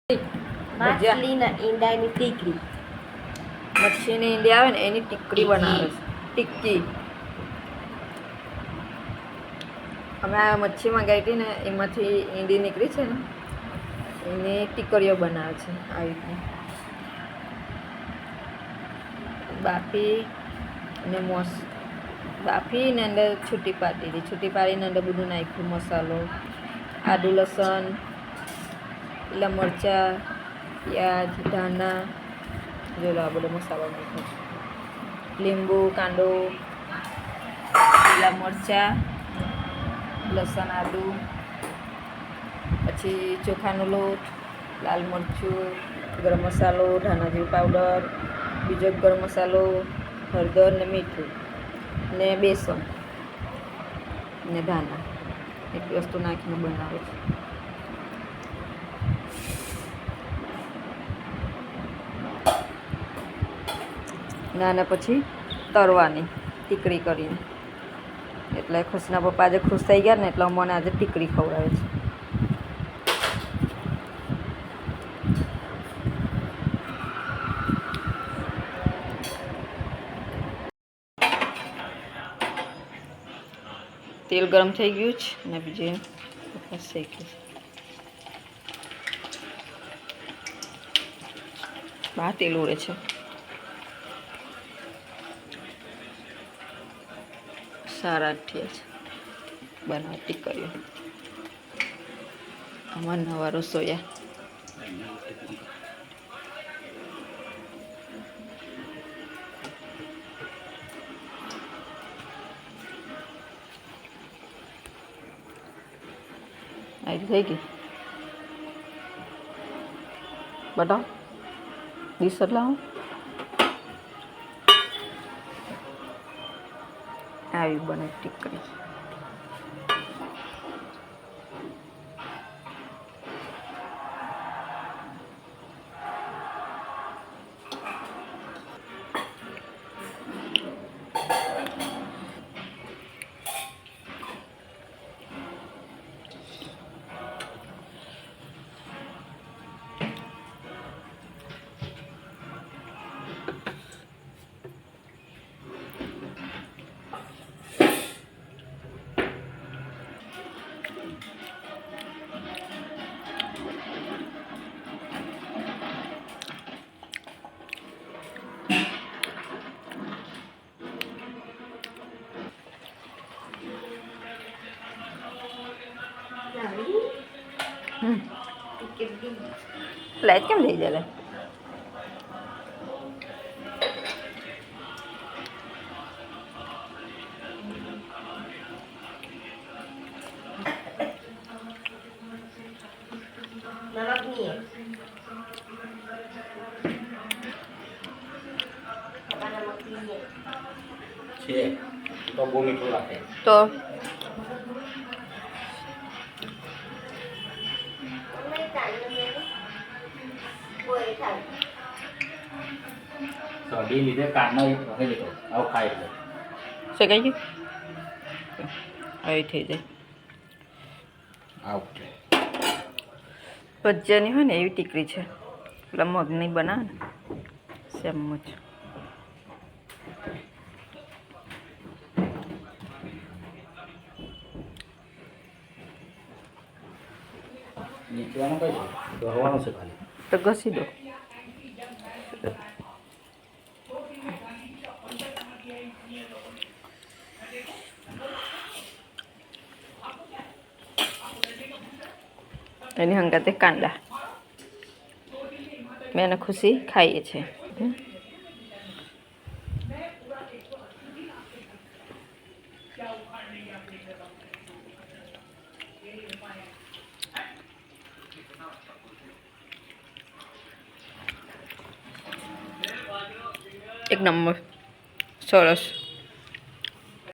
માછલીના ઈંડાની ટીકડી, મચ્છીની ઈંડી આવે ને એની ટીકડી બનાવે છે, ટિક્કી. અમે આ મચ્છી મંગાવી હતી ને એમાંથી ઈંડી નીકળી છે ને એની ટીકડીઓ બનાવે છે આવી રીતની બાફી ને બાફી ને અંદર છૂટી પાડી દીધી. છૂટી પાડીને અંદર બધું નાખ્યું, મસાલો, આદુ લસણ, લીલા મરચાં, પ્યાજ, ધાણા, જોઈ લો આ બધો મસાલો નાખ્યો, લીંબુ, કાંદો, લીલા મરચાં, લસણ, આદુ, પછી ચોખાનો લોટ, લાલ મરચું, ગરમ મસાલો, ધાણા જીરું પાવડર, બીજો ગરમ મસાલો, હળદર ને મીઠું ને બેસન ને ધાણા, એટલી વસ્તુ નાખીને બનાવે છે. નાના પછી તરવાની ટીકડી કરીને, એટલે ખુશના પપ્પા આજે ખુશ થઈ ગયા ને એટલે મને આજે ટીકડી ખવડાવે છે. તેલ ગરમ થઈ ગયું છે ને બીજે શેકી છે. બહાર તેલ ઉડે છે. સારા થયા છે બનાવતી કર્યું. અમારા નવા રસોયા આવી થઈ ગઈ. બતાવો ડીશ લાવો. આવી બને ટીકડી. લાઈટ કેમ થઈ જાય? છે તો બહુ મીઠું લાગે તો સડી લીધે કારના એક રહી લીધો આવું ખાઈ એટલે શેકાઈ ગયું. આવી થઈ જાય. આવું ભજીયાની હોય ને એવી ટીકડી છે. પેલા મગની બનાવે ને સેમ જ. નીચવાનું કઈ છે? દોરવાનું છે ખાલી. તો ઘસી દો. એની હંગાતે કાંદા મેં એને ખુશી ખાઈએ છીએ. એક નંબર સરસ.